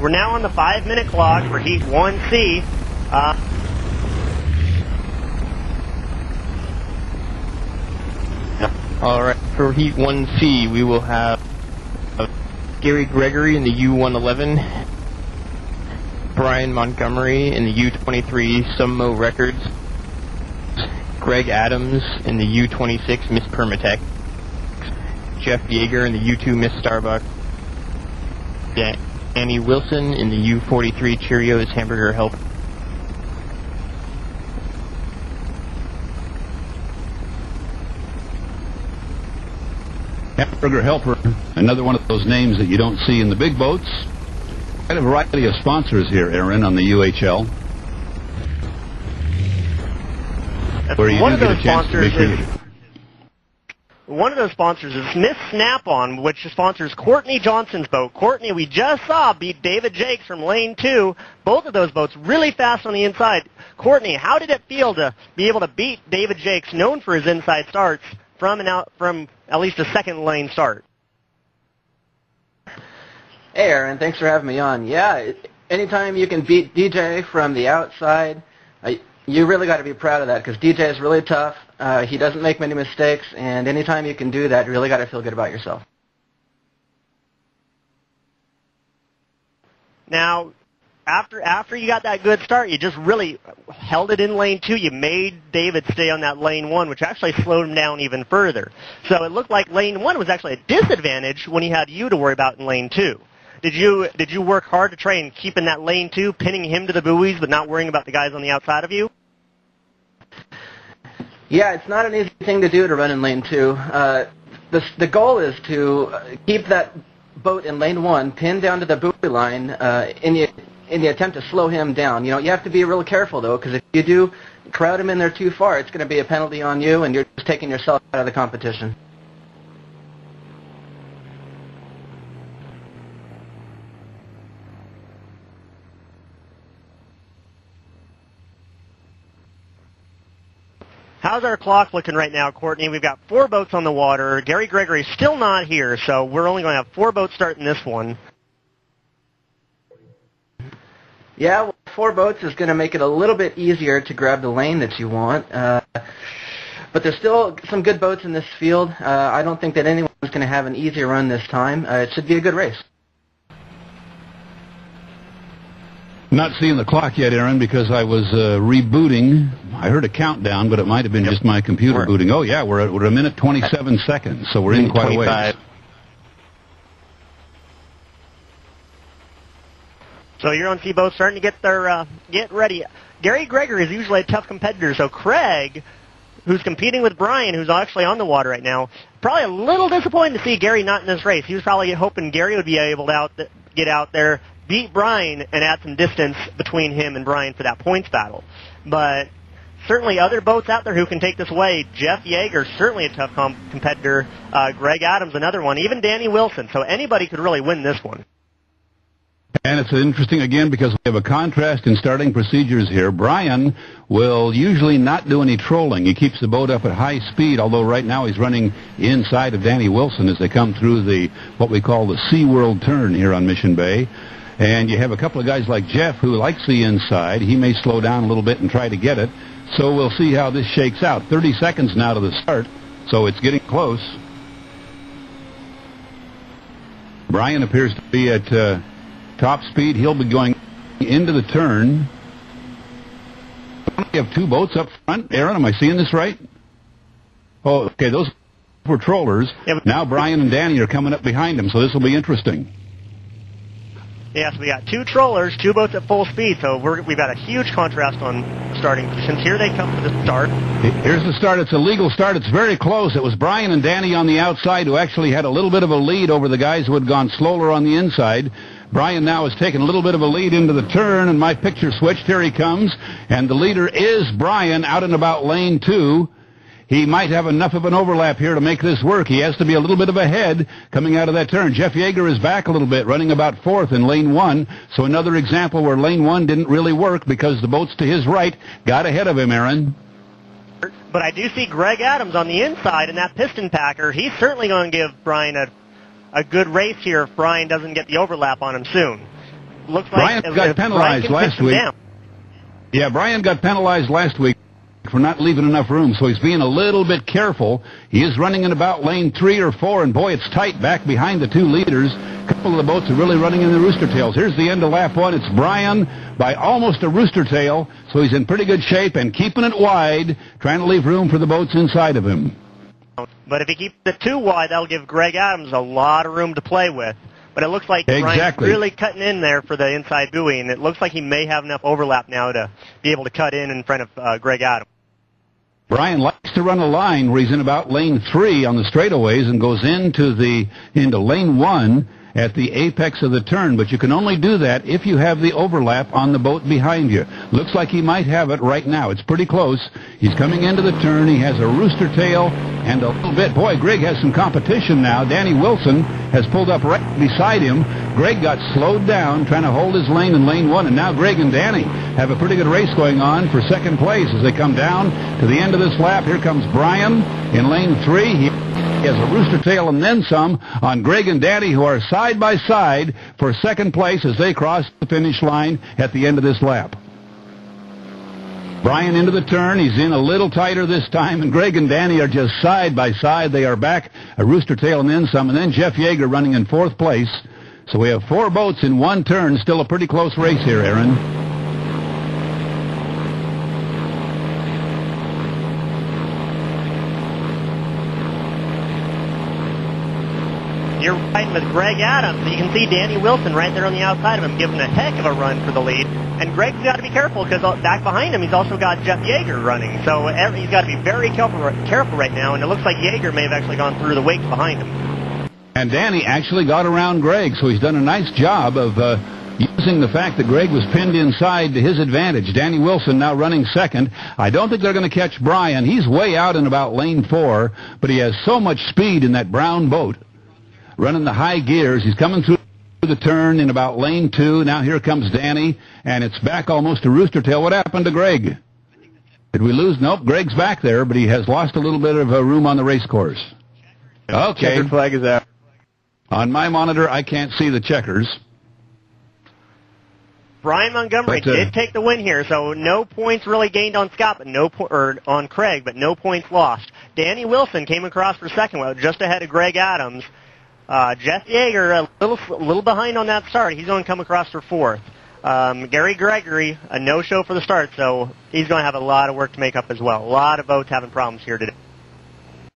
We're now on the 5-minute clock for Heat 1C. All right, for Heat 1C, we will have Gary Gregory in the U111, Brian Montgomery in the U23 Summo Records, Greg Adams in the U26 Miss Permatech, Jeff Yeager in the U2 Miss Starbucks, Danny Wilson in the U43 Cheerios Hamburger Helper. Hamburger Helper, another one of those names that you don't see in the big boats. Quite a variety of sponsors here, Aaron, on the UHL. Where you do get a chance to be creative. One of those sponsors is Smith Snap-On, which sponsors Courtney Johnson's boat. Courtney, we just saw, beat David Jakes from Lane 2. Both of those boats really fast on the inside. Courtney, how did it feel to be able to beat David Jakes, known for his inside starts, from at least a second lane start? Hey, Aaron, thanks for having me on. Yeah, anytime you can beat DJ from the outside, you really got to be proud of that, because DJ is really tough. He doesn't make many mistakes, and anytime you can do that, you really got to feel good about yourself. Now, after you got that good start, you just really held it in lane 2. You made David stay on that lane 1, which actually slowed him down even further. So it looked like lane 1 was actually a disadvantage when he had you to worry about in lane 2. Did you work hard to try and keep in that lane 2, pinning him to the buoys, but not worrying about the guys on the outside of you? Yeah, it's not an easy thing to do to run in lane 2. The goal is to keep that boat in lane 1 pinned down to the buoy line in the attempt to slow him down. You know, you have to be real careful, though, because if you do crowd him in there too far, it's going to be a penalty on you, and you're just taking yourself out of the competition. How's our clock looking right now, Courtney? We've got 4 boats on the water. Gary Gregory's still not here, so we're only going to have 4 boats starting this one. Yeah, well, 4 boats is going to make it a little bit easier to grab the lane that you want. But there's still some good boats in this field. I don't think that anyone's going to have an easy run this time. It should be a good race. Not seeing the clock yet, Aaron, because I was rebooting. I heard a countdown, but it might have been just my computer booting. Oh, yeah, we're a minute 27 seconds, so we're in quite a ways. So you're on boats starting to get ready. Gary Gregory is usually a tough competitor, so Craig, who's competing with Brian, who's actually on the water right now, probably a little disappointed to see Gary not in this race. He was probably hoping Gary would be able to get out there, beat Brian, and add some distance between him and Brian for that points battle. But certainly other boats out there who can take this away. Jeff Yeager, certainly a tough competitor. Greg Adams, another one. Even Danny Wilson. So anybody could really win this one. And it's interesting, again, because we have a contrast in starting procedures here. Brian will usually not do any trolling. He keeps the boat up at high speed, although right now he's running inside of Danny Wilson as they come through what we call the SeaWorld turn here on Mission Bay. And you have a couple of guys like Jeff who likes the inside. He may slow down a little bit and try to get it. So we'll see how this shakes out. 30 seconds now to the start, so it's getting close. Brian appears to be at top speed. He'll be going into the turn. We have 2 boats up front. Aaron, am I seeing this right? Oh, okay, those were trollers. Yeah, now Brian and Danny are coming up behind him, so this will be interesting. Yes, we got 2 trollers, 2 boats at full speed, so we've got a huge contrast on starting positions. Here they come for the start. Here's the start. It's a legal start. It's very close. It was Brian and Danny on the outside who actually had a little bit of a lead over the guys who had gone slower on the inside. Brian now has taken a little bit of a lead into the turn, and my picture switched. Here he comes, and the leader is Brian out in about lane 2. He might have enough of an overlap here to make this work. He has to be a little bit of ahead coming out of that turn. Jeff Yeager is back a little bit, running about 4th in lane 1. So another example where lane 1 didn't really work because the boats to his right got ahead of him, Aaron. But I do see Greg Adams on the inside in that piston packer. He's certainly going to give Brian a good race here if Brian doesn't get the overlap on him soon. looks Brian like got penalized last week. Down. Yeah, Brian got penalized last week for not leaving enough room, so he's being a little bit careful. He is running in about lane 3 or 4, and boy, it's tight back behind the 2 leaders. A couple of the boats are really running in the rooster tails. Here's the end of lap 1. It's Brian by almost a rooster tail, so he's in pretty good shape and keeping it wide, trying to leave room for the boats inside of him. But if he keeps it too wide, that'll give Greg Adams a lot of room to play with. But it looks like Brian's really cutting in there for the inside buoy, and it looks like he may have enough overlap now to be able to cut in front of Greg Adams. Brian likes to run a line where he's in about lane 3 on the straightaways and goes into lane 1 at the apex of the turn, but you can only do that if you have the overlap on the boat behind you. Looks like he might have it right now. It's pretty close. He's coming into the turn. He has a rooster tail and a little bit. Boy, Greg has some competition now. Danny Wilson has pulled up right beside him. Greg got slowed down trying to hold his lane in lane 1, and now Greg and Danny have a pretty good race going on for second place as they come down to the end of this lap. Here comes Brian in lane 3. He has a rooster tail and then some on Greg and Danny, who are side by side for second place as they cross the finish line at the end of this lap. Brian into the turn. He's in a little tighter this time, and Greg and Danny are just side by side. They are back a rooster tail and then some, and then Jeff Yeager running in 4th place. So we have 4 boats in 1 turn. Still a pretty close race here, Aaron. You're riding with Greg Adams, and you can see Danny Wilson right there on the outside of him giving a heck of a run for the lead. And Greg's got to be careful because back behind him he's also got Jeff Yeager running. So he's got to be very careful right now, and it looks like Yeager may have actually gone through the wake behind him. And Danny actually got around Greg, so he's done a nice job of using the fact that Greg was pinned inside to his advantage. Danny Wilson now running second. I don't think they're going to catch Brian. He's way out in about lane 4, but he has so much speed in that brown boat. Running the high gears. He's coming through the turn in about lane 2. Now here comes Danny, and it's back almost to rooster tail. What happened to Greg? Did we lose? Nope, Greg's back there, but he has lost a little bit of room on the race course. Okay. Checkered flag is out. On my monitor, I can't see the checkers. Brian Montgomery did take the win here, so no points really gained on Scott, but on Craig, but no points lost. Danny Wilson came across for second, well, just ahead of Greg Adams. Jeff Yeager a little behind on that start. He's going to come across for 4th. Gary Gregory, a no-show for the start, so he's going to have a lot of work to make up as well. A lot of boats having problems here today.